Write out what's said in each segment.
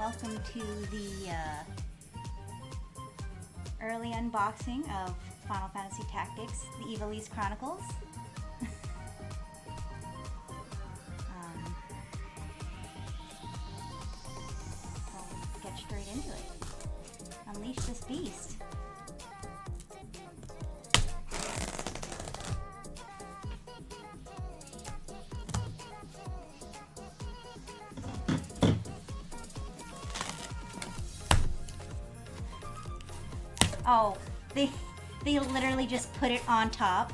welcome to the early unboxing of Final Fantasy Tactics, the Ivalice Chronicles. We'll get straight into it. Unleash this beast. Oh, they literally just put it on top.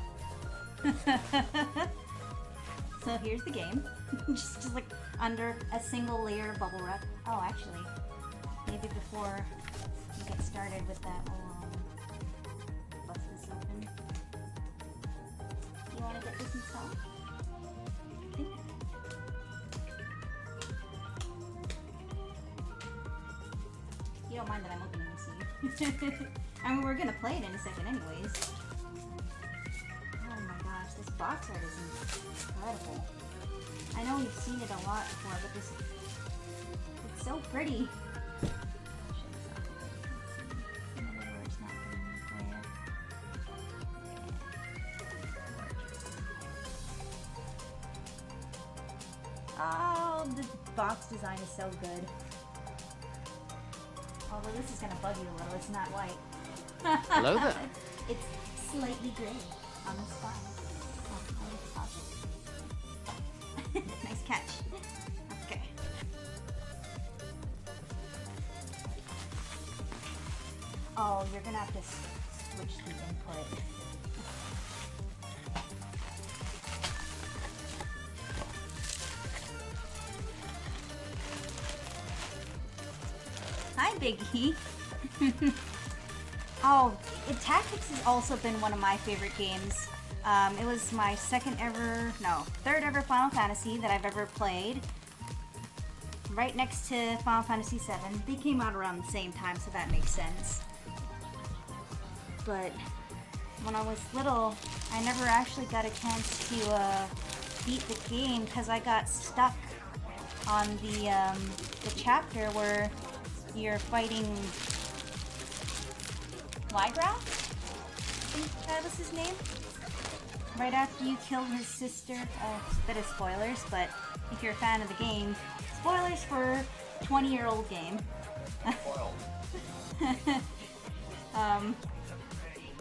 So here's the game. just like under a single layer of bubble wrap. Oh, actually, maybe before we get started with that, I'll bust this open. You want to get this installed? You don't mind that I'm opening this here. I mean, we're gonna play it in a second anyways. Oh my gosh, this box art is incredible. I know we've seen it a lot before, but it's so pretty. Oh, the box design is so good. Although this is gonna bug you a little, it's not white. Hello there. It's slightly gray on the spine. Oh, nice catch. Okay. Oh, you're gonna have to switch the input. Hi, Biggie. Oh, Tactics has also been one of my favorite games. It was my third ever Final Fantasy that I've ever played. Right next to Final Fantasy VII. They came out around the same time, so that makes sense. But when I was little, I never actually got a chance to beat the game because I got stuck on the chapter where you're fighting Lygra? I think that was his name. Right after you killed his sister. A bit of spoilers, but if you're a fan of the game, spoilers for 20-year-old game.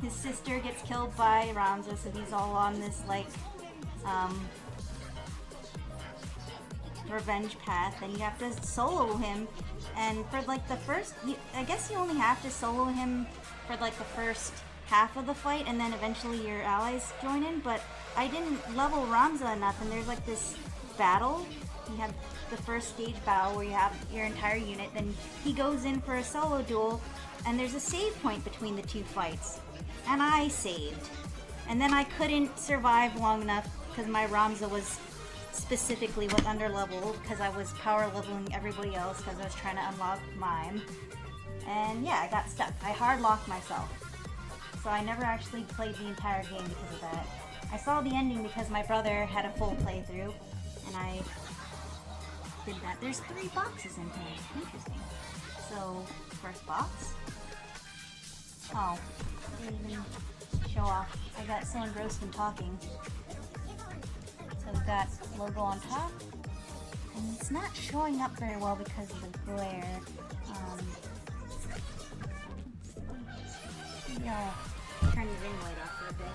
His sister gets killed by Ramza, so he's all on this like revenge path, and you have to solo him. And for like the first, I guess you only have to solo him for like the first half of the fight, and then eventually your allies join in. But I didn't level Ramza enough, and there's like this battle. You have the first stage battle where you have your entire unit, then he goes in for a solo duel, and there's a save point between the two fights. And I saved. And then I couldn't survive long enough because my Ramza was specifically was under leveled because I was power leveling everybody else because I was trying to unlock mine. And yeah, I got stuck. I hard locked myself. So I never actually played the entire game because of that. I saw the ending because my brother had a full playthrough, and I did that. There's 3 boxes in here. Interesting. So, first box. Oh, didn't even show off. I got so engrossed in talking. So we've got logo on top, and it's not showing up very well because of the glare. Maybe I'll turn the ring light off for a bit.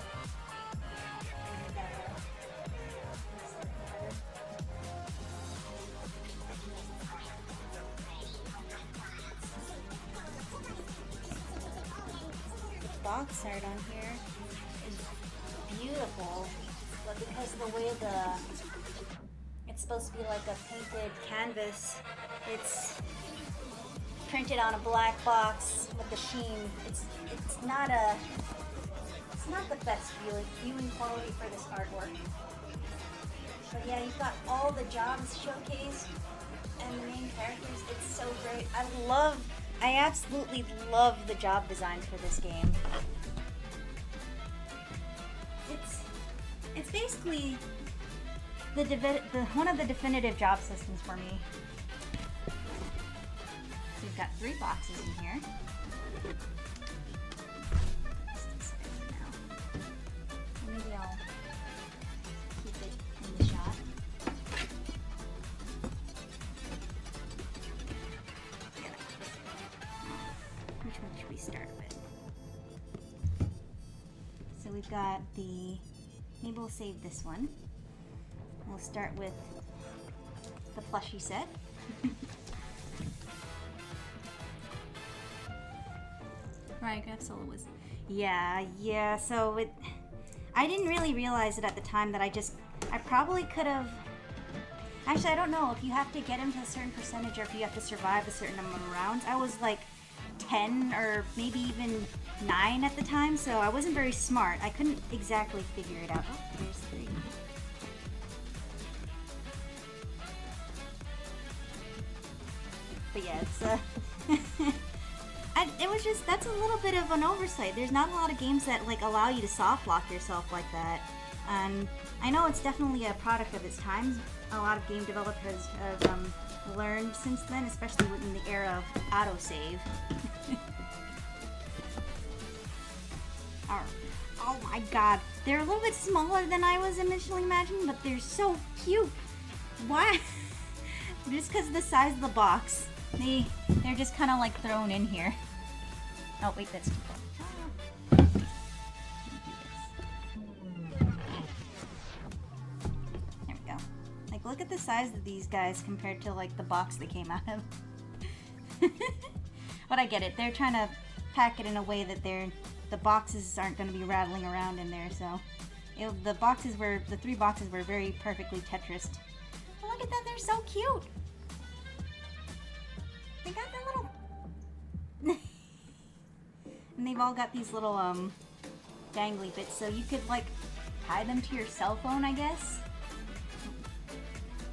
The box art on here is beautiful. But because of the way it's supposed to be like a painted canvas, it's printed on a black box with the sheen. It's not the best viewing quality for this artwork. But yeah, you've got all the jobs showcased and the main characters. It's so great. I absolutely love the job designs for this game. It's basically one of the definitive job systems for me. got 3 boxes in here. Maybe I'll keep it in the shot. Which one should we start with? So we've got the, maybe we'll save this one. We'll start with the plushie set. Ryegraph Solo was, yeah, so I didn't really realize it at the time that I probably could have, actually I don't know if you have to get him to a certain percentage or if you have to survive a certain number of rounds. I was like 10 or maybe even 9 at the time, so I wasn't very smart. I couldn't exactly figure it out. Oh, there's 3. But yeah, it's it was just, that's a little bit of an oversight. There's not a lot of games that like allow you to soft lock yourself like that. And I know it's definitely a product of its time. A lot of game developers have learned since then, especially in the era of autosave. Oh my god, they're a little bit smaller than I was initially imagining, but they're so cute. Why? Just because of the size of the box. They're just kind of like thrown in here. Oh wait, that's too far. There we go. Like, look at the size of these guys compared to like the box they came out of. But I get it. They're trying to pack it in a way that the boxes aren't going to be rattling around in there. So the 3 boxes were very perfectly Tetrised. But look at them. They're so cute. They got their little... and they've all got these little, dangly bits, so you could, like, tie them to your cell phone, I guess?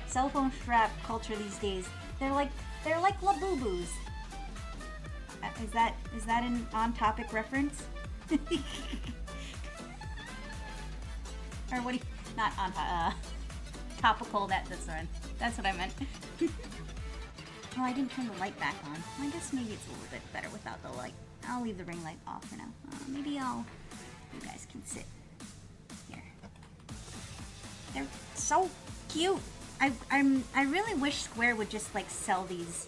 Cell phone strap culture these days. They're like Labubu's. Is that an on-topic reference? Or what do you... Not on... topical, that's what I meant. Oh, I didn't turn the light back on. Well, I guess maybe it's a little bit better without the light. I'll leave the ring light off for now. Maybe you guys can sit here. They're so cute. I really wish Square would just like sell these.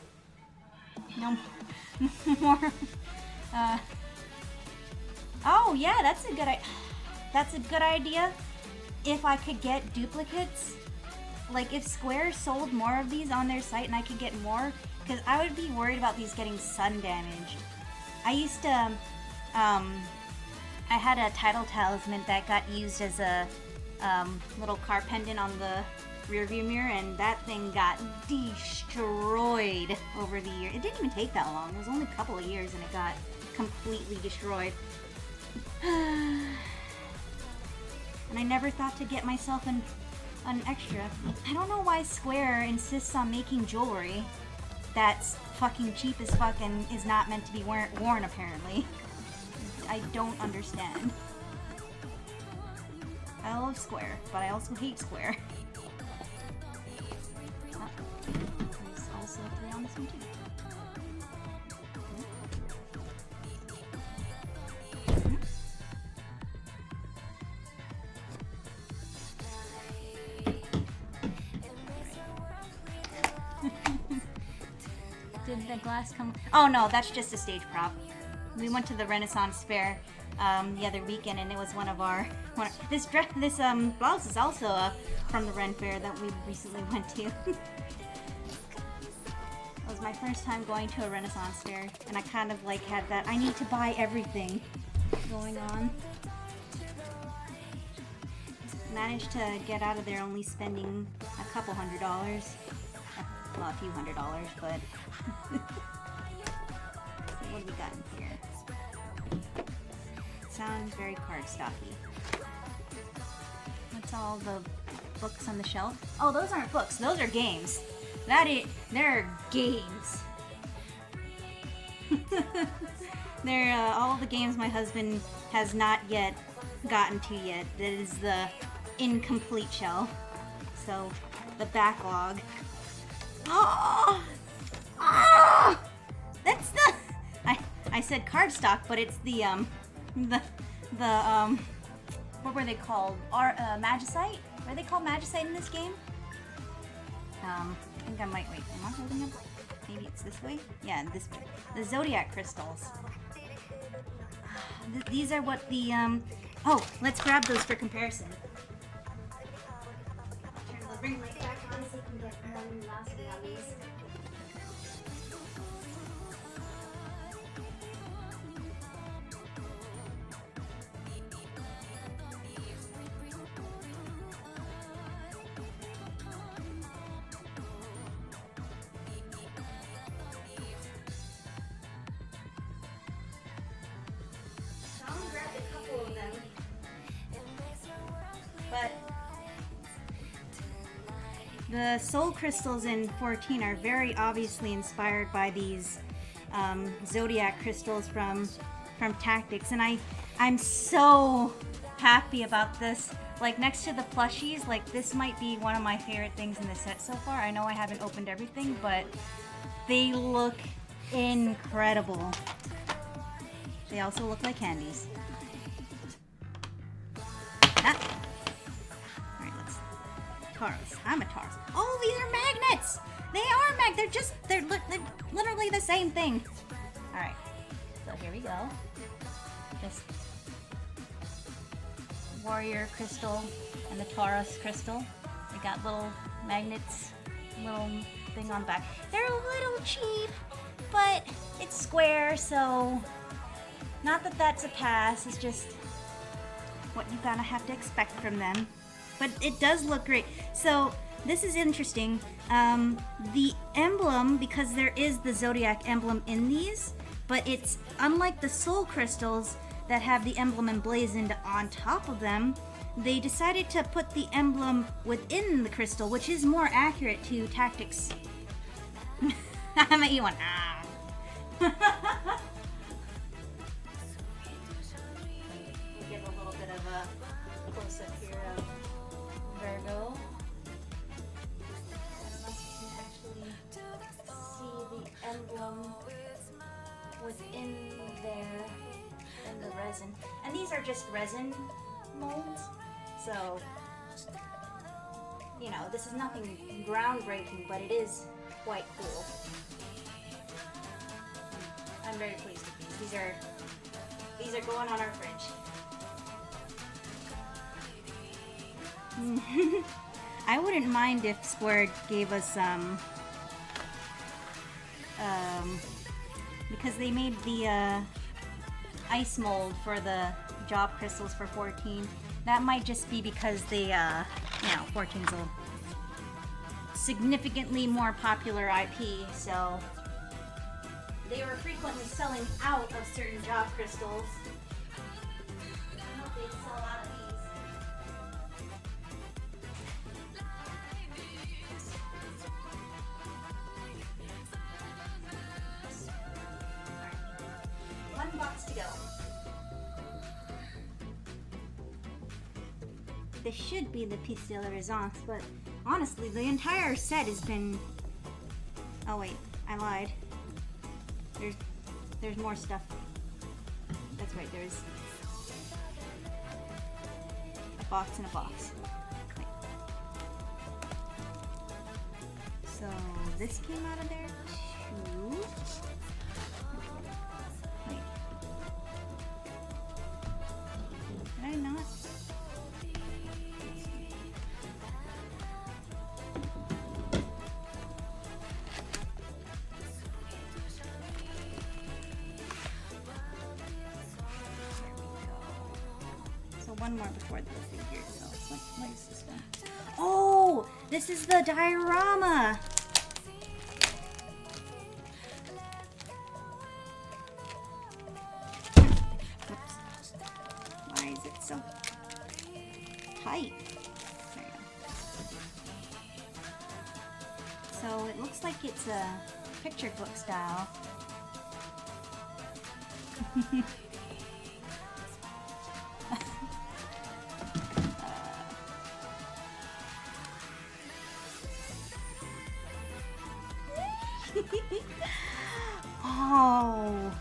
No more. Oh yeah, that's a good idea. If I could get duplicates. Like, if Square sold more of these on their site and I could get more, because I would be worried about these getting sun damaged. I used to, I had a title talisman that got used as a little car pendant on the rearview mirror, and that thing got destroyed over the year. It didn't even take that long. It was only a couple of years and it got completely destroyed. And I never thought to get myself an extra. I don't know why Square insists on making jewelry that's fucking cheap as fuck and is not meant to be worn apparently. I don't understand. I love Square, but I also hate Square. Oh, there's also 3 on this one too. Did the glass come? Oh no, that's just a stage prop. We went to the Renaissance Fair the other weekend, and it was this blouse is also from the Ren Fair that we recently went to. It was my first time going to a Renaissance Fair, and I kind of like had that I need to buy everything going on. Managed to get out of there only spending a couple $100. Well, a few $100, but... So what do we got in here? Sounds very cardstocky. What's all the books on the shelf? Oh, those aren't books. Those are games. They're games. They're all the games my husband has not yet gotten to yet. That is the incomplete shelf. So, the backlog. Oh! Oh! That I said cardstock, but it's the what were they called? Magicite? Are they called Magicite in this game? I think I might, wait, am I holding them? Maybe it's this way? Yeah, this way. The Zodiac crystals. These are what the, oh, let's grab those for comparison. I'll turn the ring light back on so you can get more luminosity on these. But the soul crystals in 14 are very obviously inspired by these zodiac crystals from Tactics, and I'm so happy about this. Like, next to the plushies, like, this might be one of my favorite things in the set so far. I know I haven't opened everything, but they look incredible. They also look like candies. Taurus. I'm a Taurus. Oh, these are magnets! They are they're literally the same thing. Alright, so here we go. This warrior crystal and the Taurus crystal. They got little magnets, little thing on the back. They're a little cheap, but it's square, so not that that's a pass, it's just what you gotta have to expect from them. But it does look great. So this is interesting. The emblem, because there is the Zodiac emblem in these, but it's unlike the soul crystals that have the emblem emblazoned on top of them, they decided to put the emblem within the crystal, which is more accurate to Tactics. I'm gonna eat one. We'll give a little bit of a close-up here of Virgo. I don't know if you can actually see the emblem within there in the resin. And these are just resin molds, so, you know, this is nothing groundbreaking, but it is quite cool. I'm very pleased with these. These are going on our fridge. I wouldn't mind if Squared gave us because they made the ice mold for the job crystals for 14. That might just be because they, you know, 14's a significantly more popular IP, so they were frequently selling out of certain job crystals. I hope they sell out of these. One box to go. This should be the piece de la resistance, but honestly, the entire set has been... Oh wait, I lied. There's more stuff. That's right, there's a box in a box. Wait. So this came out of there too. Wait. Did I not? One more before the figure. So what is this one? Oh, this is the diorama. Oops. Why is it so tight? There you go. So it looks like it's a picture book style. Oh,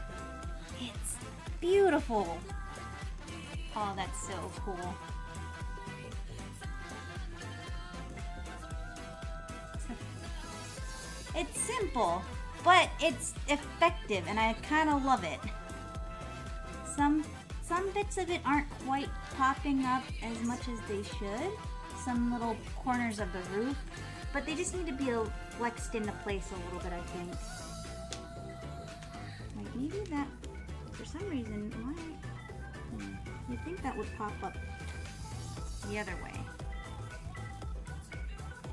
beautiful. Oh, that's so cool. It's simple, but it's effective, and I kind of love it. Some bits of it aren't quite popping up as much as they should. Some little corners of the roof, but they just need to be flexed into place a little bit, I think. Like maybe that, for some reason, why? You'd think that would pop up the other way.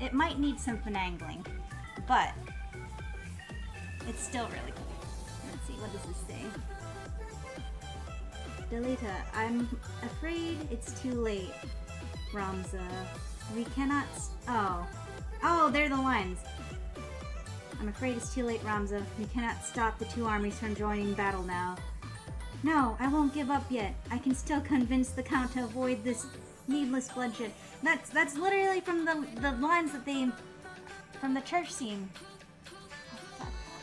It might need some finagling, but it's still really cool. Let's see, what does this say? Delita, I'm afraid it's too late. Ramza, we cannot. Oh, they're the lines. I'm afraid it's too late, Ramza. We cannot stop the two armies from joining battle now. No, I won't give up yet. I can still convince the Count to avoid this needless bloodshed. That's literally from the lines that they from the church scene.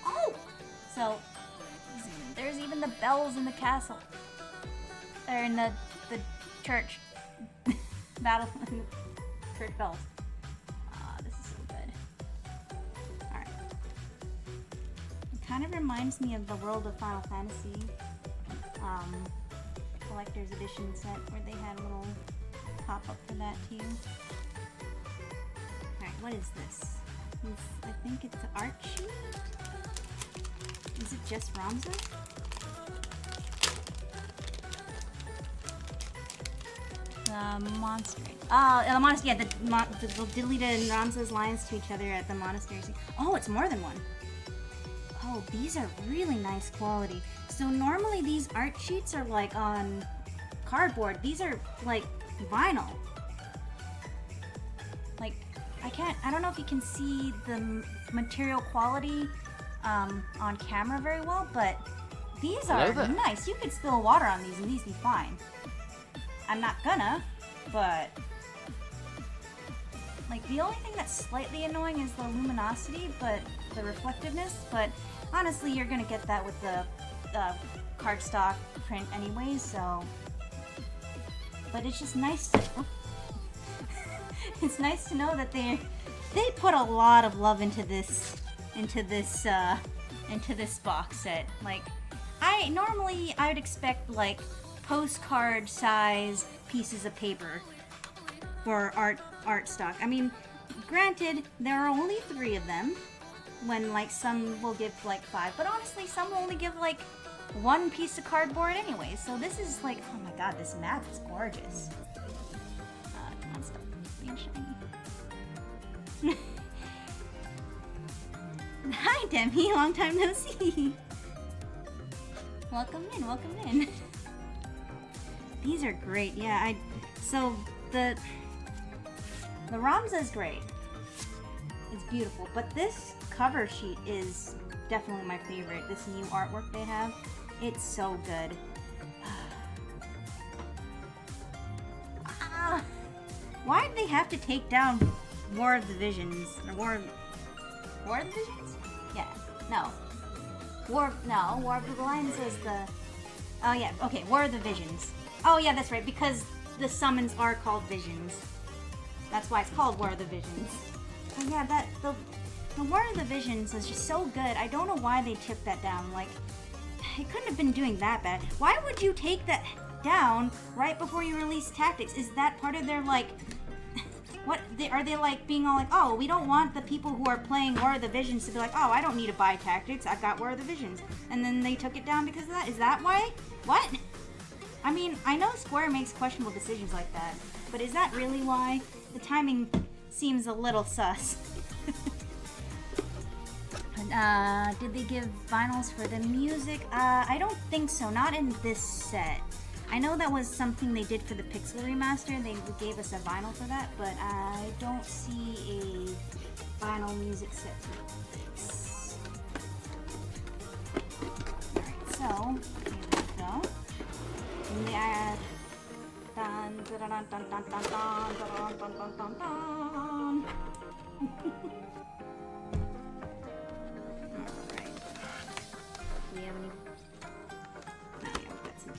Oh, so there's even the bells in the castle. Or in the church. Battle church bells. This is so good. Alright. It kind of reminds me of the World of Final Fantasy collector's edition set where they had a little pop-up for that too. Alright, what is this? I think it's an art sheet? Is it just Ramza? The monastery. Oh, the monastery. Yeah, the Delita and Ramza's lines to each other at the monastery. Oh, it's more than one. Oh, these are really nice quality. So normally these art sheets are like on cardboard. These are like vinyl. Like, I don't know if you can see the material quality on camera very well, but these are nice. You could spill water on these and these be fine. I'm not gonna, but like the only thing that's slightly annoying is the luminosity, but the reflectiveness, but honestly you're gonna get that with the cardstock print anyway, so but it's just nice to it's nice to know that they put a lot of love into this box set. Like I would expect like postcard size pieces of paper for art stock. I mean, granted, there are only 3 of them, when like some will give like 5, but honestly some will only give like 1 piece of cardboard anyway, so this is like, oh my god, this map is gorgeous. Come on, stop being shiny. Hi Demi, long time no see. Welcome in. These are great. Yeah, so the Ramza is great. It's beautiful, but this cover sheet is definitely my favorite. This new artwork they have, it's so good. Why did they have to take down War of the Visions? Or War of the Visions? Yeah. No. War of the Lions is the. Oh yeah. Okay. War of the Visions. Oh yeah, that's right, because the summons are called visions. That's why it's called War of the Visions. Oh yeah, the War of the Visions is just so good. I don't know why they took that down. Like, it couldn't have been doing that bad. Why would you take that down right before you release Tactics? Is that part of their like, what, are they like being all like, oh, we don't want the people who are playing War of the Visions to be like, oh, I don't need to buy Tactics, I've got War of the Visions. And then they took it down because of that? Is that why? What? I mean, I know Square makes questionable decisions like that, but is that really why? The timing seems a little sus. Did they give vinyls for the music? I don't think so, not in this set. I know that was something they did for the Pixel Remaster, they gave us a vinyl for that, but I don't see a vinyl music set for this. Alright, so, here we go. And they add dun dun dun dun dun dun dun dun dun dun dun dun. Alright. Do we have any? No, yeah, we've got some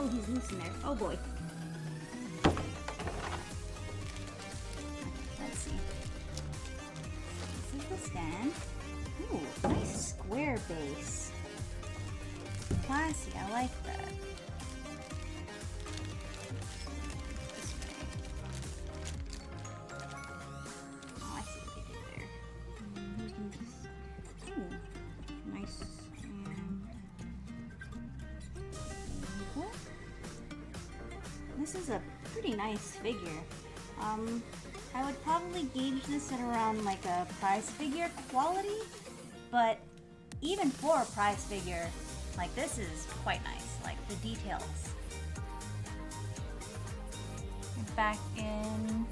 Oh, he's loose in there. Oh boy. Let's see. This is the stand. Ooh, nice square base. Classy, I like that. Oh, I see what they did there. Ooh, nice. This is a pretty nice figure. I would probably gauge this at around like a prize figure quality, but even for a prize figure, like this is quite nice, like the details. Back in,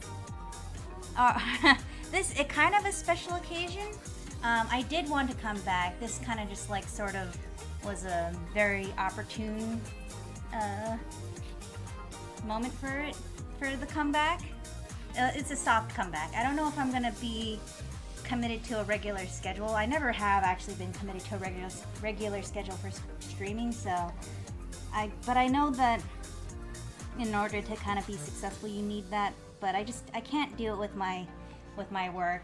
it kind of a special occasion. I did want to come back. This kind of just like sort of was a very opportune moment for the comeback. It's a soft comeback. I don't know if I'm gonna be committed to a regular schedule. I never have actually been committed to a regular schedule for streaming, but I know that in order to kind of be successful you need that, but I can't do it with my work.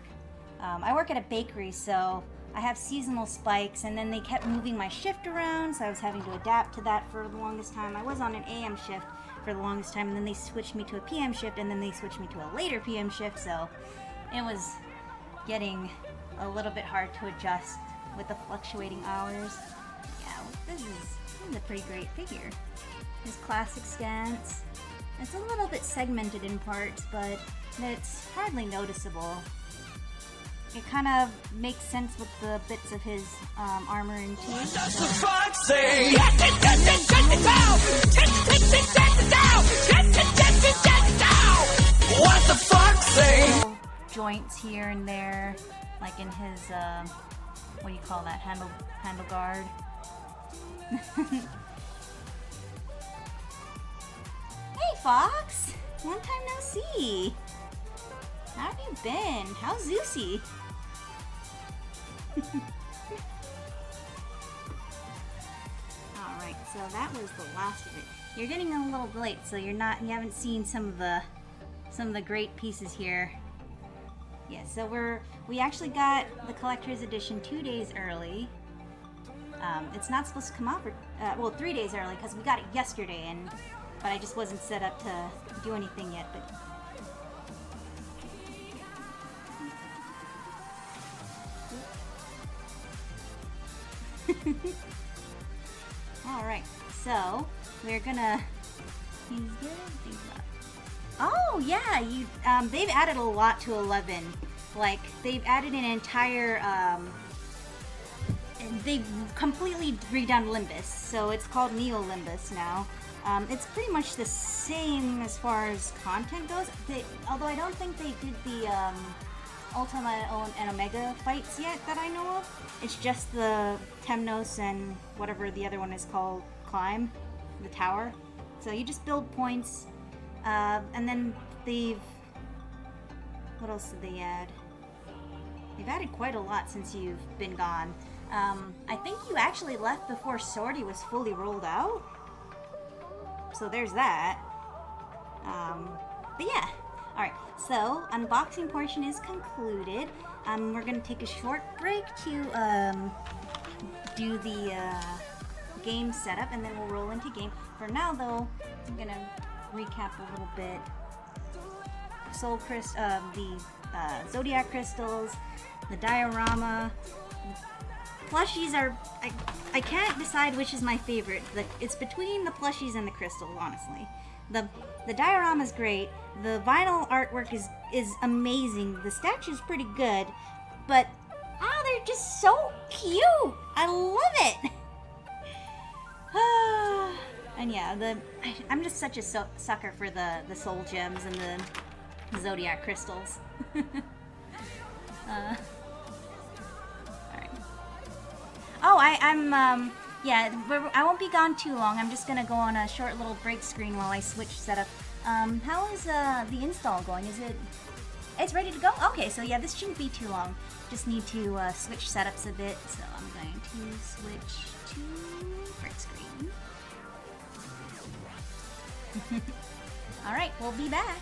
I work at a bakery, so I have seasonal spikes, and then they kept moving my shift around, so I was having to adapt to that for the longest time. I was on an AM shift for the longest time, and then they switched me to a PM shift, and then they switched me to a later PM shift, so it was getting a little bit hard to adjust with the fluctuating hours. Yeah, this is a pretty great figure. His classic stance. It's a little bit segmented in parts, but it's hardly noticeable. It kind of makes sense with the bits of his armor and teeth. What does the fox say? What the fox say? Joints here and there, like in his what do you call that? Handle guard. Hey, Fox! Long time no see. How have you been? How's Zeusy? Alright, so that was the last of it. You're getting a little late, so you haven't seen some of the great pieces here. Yeah, so we actually got the collector's edition 2 days early. It's not supposed to come out for 3 days early because we got it yesterday, but I just wasn't set up to do anything yet. But alright, so we're gonna oh yeah, they've added a lot to 11. Like, they've added an entire they've completely redone Limbus, so it's called Neo Limbus now. It's pretty much the same as far as content goes, although I don't think they did the Ultima and Omega fights yet that I know of. It's just the Temnos and whatever the other one is called, Climb, the tower. So you just build points, and then what else did they add? They've added quite a lot since you've been gone. I think you actually left before Sortie was fully rolled out. So there's that. But yeah. Alright, so unboxing portion is concluded. We're going to take a short break to do the game setup, and then we'll roll into game. For now, though, I'm going to recap a little bit. The Zodiac crystals, the diorama. Plushies are... I can't decide which is my favorite. It's between the plushies and the crystals, honestly. The diorama is great. The vinyl artwork is amazing. The statue's pretty good, but they're just so cute. I love it. And yeah, I'm just such a sucker for the soul gems and the Zodiac crystals. Alright. Oh, I won't be gone too long. I'm just gonna go on a short little break screen while I switch setup. How is the install going? It's ready to go? Okay, so yeah, this shouldn't be too long. Just need to switch setups a bit. So I'm going to switch to break screen. Alright, we'll be back.